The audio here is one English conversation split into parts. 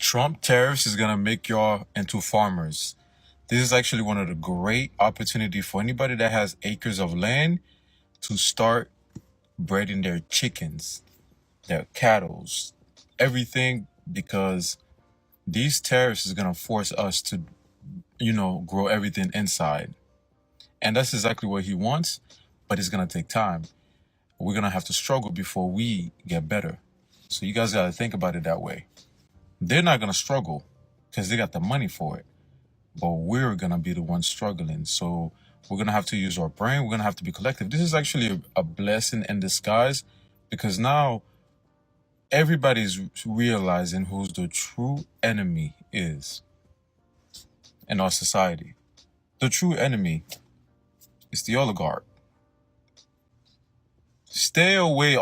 Trump tariffs is going to make y'all into farmers. This is actually one of the great opportunity for anybody that has acres of land to start breeding their chickens, their cattle, everything, because these tariffs is going to force us to, grow everything inside. And that's exactly what he wants, but it's going to take time. We're going to have to struggle before we get better. So you guys got to think about it that way. They're not going to struggle because they got the money for it. But we're going to be the ones struggling. So we're going to have to use our brain. We're going to have to be collective. This is actually a blessing in disguise, because now everybody's realizing who's the true enemy is in our society. The true enemy is the oligarch. Stay away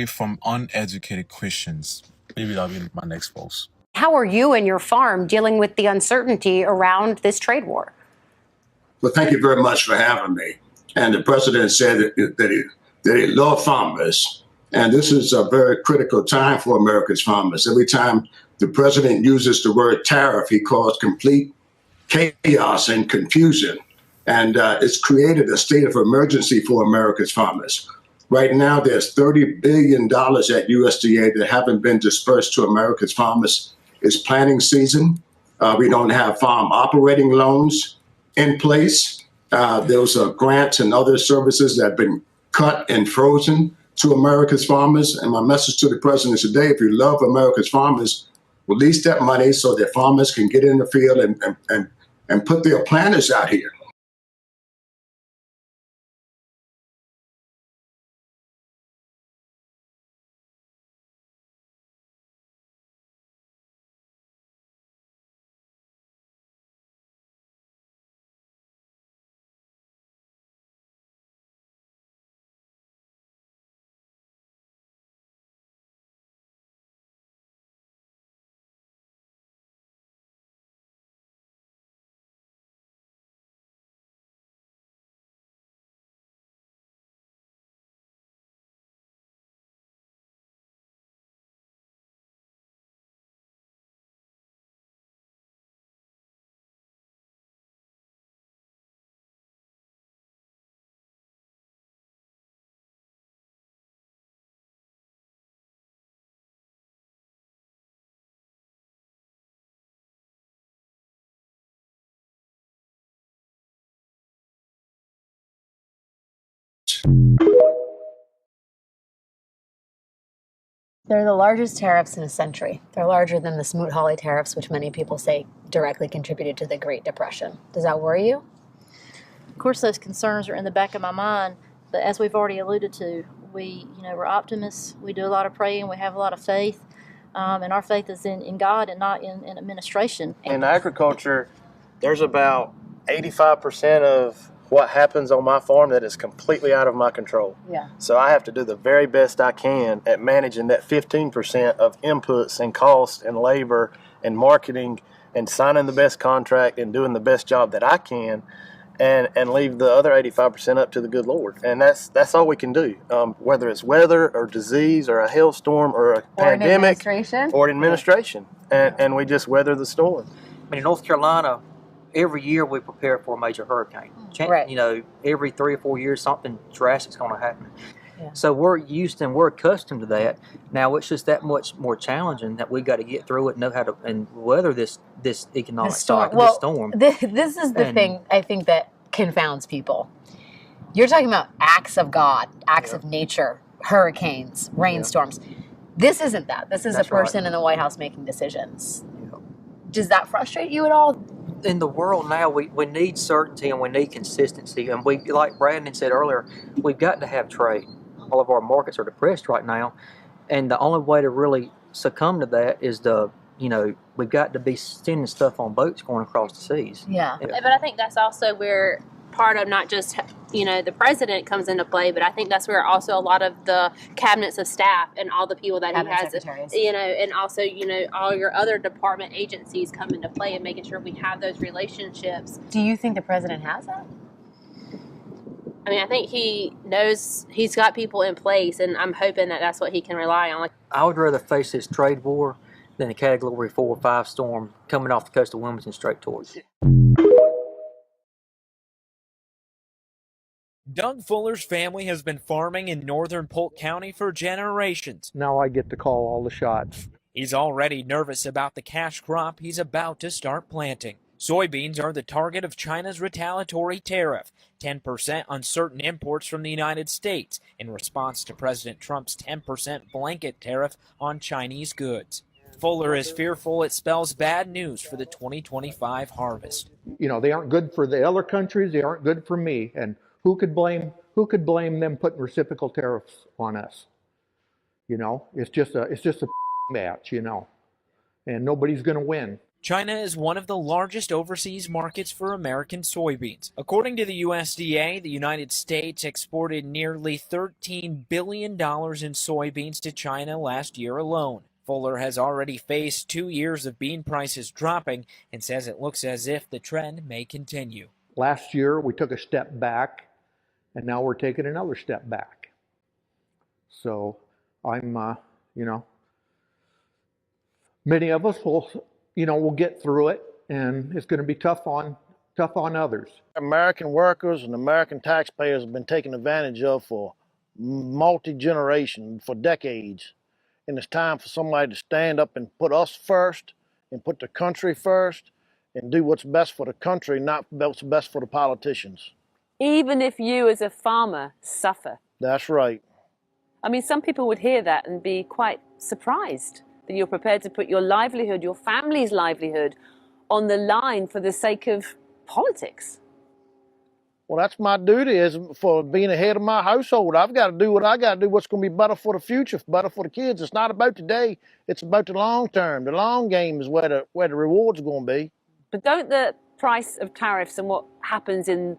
from uneducated Christians. Maybe that'll be my next post. How are you and your farm dealing with the uncertainty around this trade war? Well, thank you very much for having me. And the president said that he loved farmers. And this is a very critical time for America's farmers. Every time the president uses the word tariff, he caused complete chaos and confusion. And it's created a state of emergency for America's farmers. Right now, there's $30 billion at USDA that haven't been dispersed to America's farmers. It's planting season. We don't have farm operating loans in place. Those are grants and other services that have been cut and frozen to America's farmers. And my message to the president today, if you love America's farmers, release that money so that farmers can get in the field and put their planters out here. They're the largest tariffs in a century. They're larger than the Smoot-Hawley tariffs, which many people say directly contributed to the Great Depression. Does that worry you? Of course, those concerns are in the back of my mind, but as we've already alluded to, we're optimists. We do a lot of praying. We have a lot of faith, and our faith is in God and not in administration. In agriculture, there's about 85% of what happens on my farm that is completely out of my control. Yeah. So I have to do the very best I can at managing that 15% of inputs and cost and labor and marketing and signing the best contract and doing the best job that I can, and leave the other 85% up to the good Lord. And that's all we can do, whether it's weather or disease or a hailstorm or a pandemic or an administration. And we just weather the storm. I mean, in North Carolina, every year we prepare for a major hurricane. Right. You know, every 3 or 4 years, something drastic is going to happen. Yeah. So we're used and we're accustomed to that. Now it's just that much more challenging that we've got to get through it, know how to and weather this economic cycle, this storm. This is the thing I think that confounds people. You're talking about acts of God, acts of nature, hurricanes, rainstorms. This isn't that. This is a person in the White House making decisions. Yeah. Does that frustrate you at all? In the world now, we need certainty and we need consistency. And we, like Brandon said earlier, we've got to have trade. All of our markets are depressed right now. And the only way to really succumb to that is we've got to be sending stuff on boats going across the seas. Yeah. But I think that's also where part of not just, the president comes into play, but I think that's where also a lot of the cabinets of staff and all the people that Cabinet he has, secretaries. and also, all your other department agencies come into play and making sure we have those relationships. Do you think the president has that? I mean, I think he knows he's got people in place, and I'm hoping that that's what he can rely on. I would rather face this trade war than a Category 4 or 5 storm coming off the coast of Wilmington straight towards us. Doug Fuller's family has been farming in northern Polk County for generations. Now I get to call all the shots. He's already nervous about the cash crop he's about to start planting. Soybeans are the target of China's retaliatory tariff, 10% on certain imports from the United States, in response to President Trump's 10% blanket tariff on Chinese goods. Fuller is fearful it spells bad news for the 2025 harvest. You know, they aren't good for the other countries, they aren't good for me. And who could blame them putting reciprocal tariffs on us? You know, it's just a match, you know, and nobody's going to win. China is one of the largest overseas markets for American soybeans. According to the USDA, the United States exported nearly $13 billion in soybeans to China last year alone. Fuller has already faced 2 years of bean prices dropping and says it looks as if the trend may continue. Last year, we took a step back, and now we're taking another step back. So I'm, you know, many of us we'll get through it, and it's going to be tough on others. American workers and American taxpayers have been taken advantage of for multi-generation, for decades. And it's time for somebody to stand up and put us first and put the country first and do what's best for the country, not what's best for the politicians. Even if you as a farmer suffer. That's right. I mean, some people would hear that and be quite surprised that you're prepared to put your livelihood, your family's livelihood, on the line for the sake of politics. Well, that's my duty as for being the head of my household. I've got to do what I got to do, what's going to be better for the future, better for the kids. It's not about today. It's about the long term. The long game is where the rewards are going to be. But don't the price of tariffs and what happens in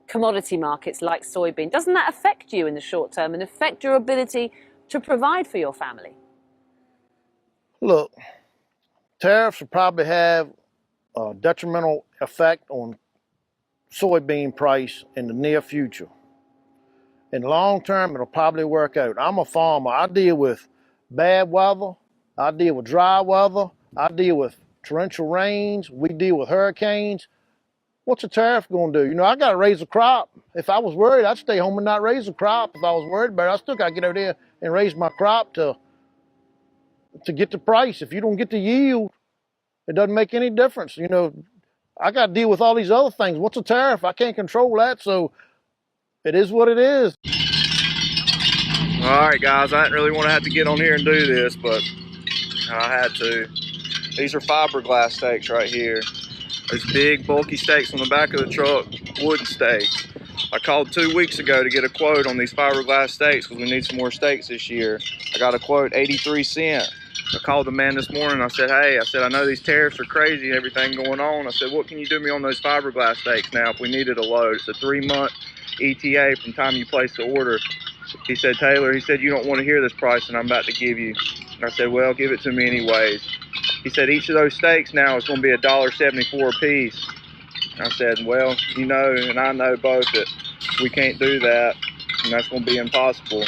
commodity markets like soybean, doesn't that affect you in the short term and affect your ability to provide for your family? Look, tariffs will probably have a detrimental effect on soybean price in the near future. In the long term, it'll probably work out. I'm a farmer. I deal with bad weather. I deal with dry weather. I deal with torrential rains. We deal with hurricanes. What's a tariff going to do? You know, I got to raise a crop. If I was worried, I'd stay home and not raise a crop. If I was worried about it, I still got to get out there and raise my crop to get the price. If you don't get the yield, it doesn't make any difference. You know, I got to deal with all these other things. What's a tariff? I can't control that, so it is what it is. All right, guys, I didn't really want to have to get on here and do this, but I had to. These are fiberglass stakes right here. Those big, bulky stakes on the back of the truck, wooden stakes. I called 2 weeks ago to get a quote on these fiberglass stakes because we need some more stakes this year. I got a quote, 83 cents. I called the man this morning. I said, hey, I know these tariffs are crazy and everything going on. I said, what can you do me on those fiberglass stakes now if we needed a load? It's a 3-month ETA from time you place the order. He said, Taylor, he said, you don't want to hear this price and I'm about to give you. And I said, well, give it to me anyways. He said, each of those stakes now is going to be $1.74 a piece. And I said, well, you know, and I know both that we can't do that, and that's going to be impossible.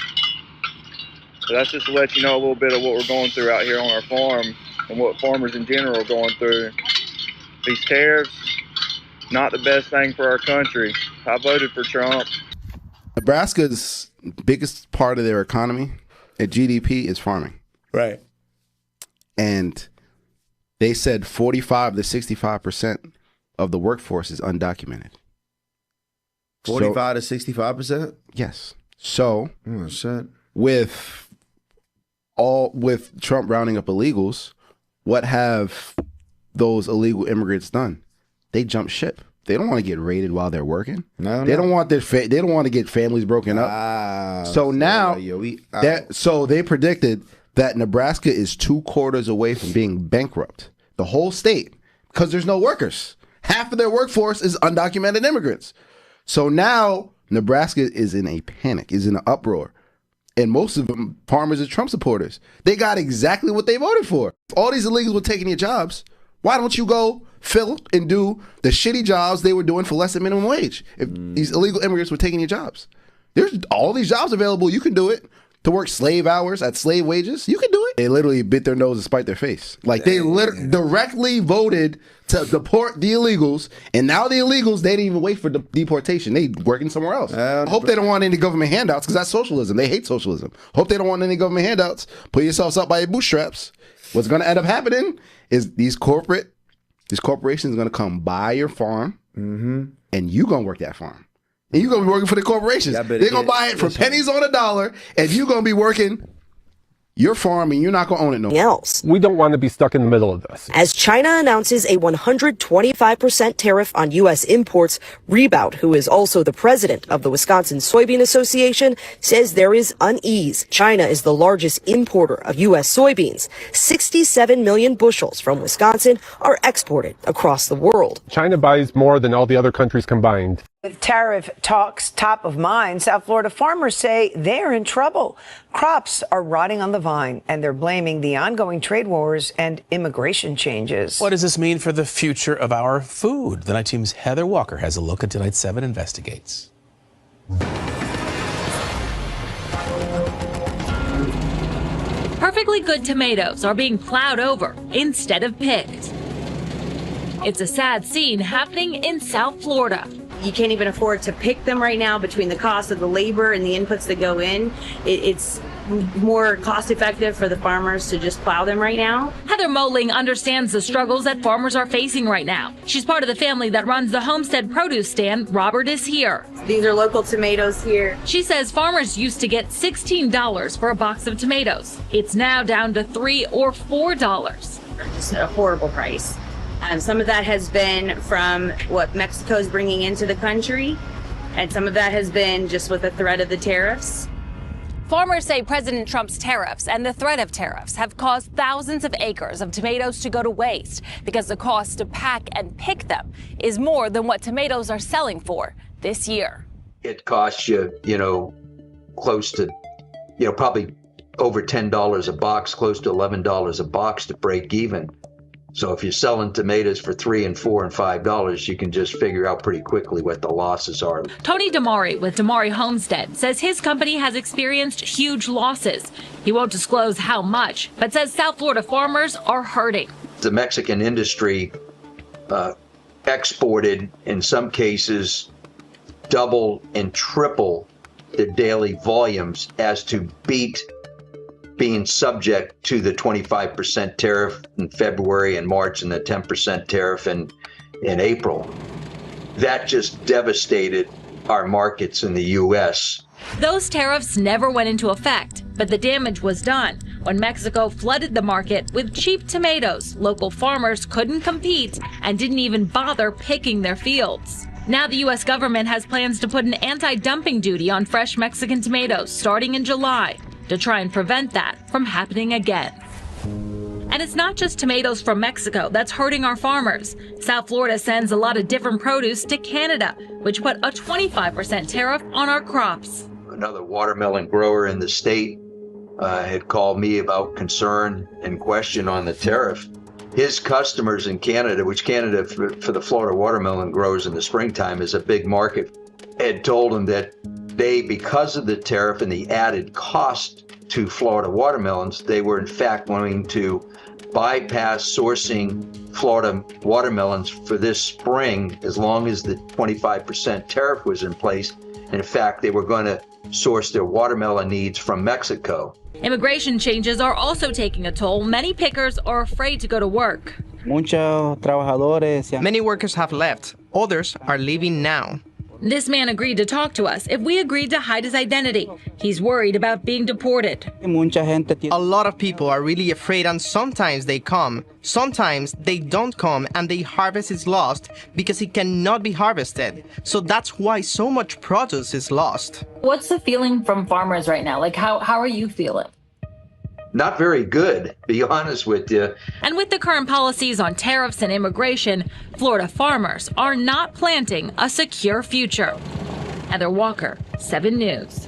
So that's just to let you know a little bit of what we're going through out here on our farm and what farmers in general are going through. These tariffs, not the best thing for our country. I voted for Trump. Nebraska's biggest part of their economy at GDP is farming. Right. And they said 45 to 65% of the workforce is undocumented. 45 to 65%? Yes. So oh, shit. With Trump rounding up illegals, what have those illegal immigrants done? They jump ship. They don't want to get raided while they're working. No, they don't want they don't want to get families broken up. So now, so they predicted that Nebraska is 2 quarters away from being bankrupt. The whole state, because there's no workers. Half of their workforce is undocumented immigrants. So now Nebraska is in a panic, is in an uproar. And most of them, farmers are Trump supporters. They got exactly what they voted for. If all these illegals were taking your jobs, why don't you go fill and do the shitty jobs they were doing for less than minimum wage? If these illegal immigrants were taking your jobs. There's all these jobs available. You can do it. to work slave hours at slave wages? You can do it. They literally bit their nose and spite their face. Like they directly voted to deport the illegals, and now the illegals, they didn't even wait for deportation. They working somewhere else. Hope they don't want any government handouts, because that's socialism. They hate socialism. Hope they don't want any government handouts. Put yourselves up by your bootstraps. What's going to end up happening is these corporations are going to come buy your farm, and you going to work that farm. And you're going to be working for the corporations. They're going to buy it for pennies on a dollar, and you're going to be working your farm, and you're not going to own it no more. Else. We don't want to be stuck in the middle of this. As China announces a 125% tariff on U.S. imports, Rebout, who is also the president of the Wisconsin Soybean Association, says there is unease. China is the largest importer of U.S. soybeans. 67 million bushels from Wisconsin are exported across the world. China buys more than all the other countries combined. With tariff talks top of mind, South Florida farmers say they're in trouble. Crops are rotting on the vine, and they're blaming the ongoing trade wars and immigration changes. What does this mean for the future of our food? The Night Team's Heather Walker has a look at tonight's 7 Investigates. Perfectly good tomatoes are being plowed over instead of picked. It's a sad scene happening in South Florida. You can't even afford to pick them right now between the cost of the labor and the inputs that go in. It's more cost effective for the farmers to just plow them right now. Heather Moling understands the struggles that farmers are facing right now. She's part of the family that runs the Homestead produce stand. Robert is here. These are local tomatoes here. She says farmers used to get $16 for a box of tomatoes. It's now down to $3 or $4. It's a horrible price. Some of that has been from what Mexico's bringing into the country, and some of that has been just with the threat of the tariffs. Farmers say President Trump's tariffs and the threat of tariffs have caused thousands of acres of tomatoes to go to waste because the cost to pack and pick them is more than what tomatoes are selling for this year. It costs you, close to, probably over $10 a box, close to $11 a box to break even. So if you're selling tomatoes for $3 and $4 and $5, you can just figure out pretty quickly what the losses are. Tony Damari with Damari Homestead says his company has experienced huge losses. He won't disclose how much, but says South Florida farmers are hurting. The Mexican industry exported, in some cases, double and triple their daily volumes as to beat being subject to the 25% tariff in February and March and the 10% tariff in April. That just devastated our markets in the U.S. Those tariffs never went into effect, but the damage was done. When Mexico flooded the market with cheap tomatoes, local farmers couldn't compete and didn't even bother picking their fields. Now the U.S. government has plans to put an anti-dumping duty on fresh Mexican tomatoes starting in July, to try and prevent that from happening again. And it's not just tomatoes from Mexico that's hurting our farmers. South Florida sends a lot of different produce to Canada, which put a 25% tariff on our crops. Another watermelon grower in the state had called me about concern and question on the tariff. His customers in Canada, which Canada for the Florida watermelon growers in the springtime is a big market, had told him that they, because of the tariff and the added cost to Florida watermelons, they were in fact wanting to bypass sourcing Florida watermelons for this spring as long as the 25% tariff was in place. And in fact, they were going to source their watermelon needs from Mexico. Immigration changes are also taking a toll. Many pickers are afraid to go to work. Many workers have left. Others are leaving now. This man agreed to talk to us if we agreed to hide his identity. He's worried about being deported. A lot of people are really afraid, and sometimes they come. Sometimes they don't come and the harvest is lost because it cannot be harvested. So that's why so much produce is lost. What's the feeling from farmers right now? Like, how are you feeling? Not very good, to be honest with you. And with the current policies on tariffs and immigration, Florida farmers are not planting a secure future. Heather Walker, 7 News.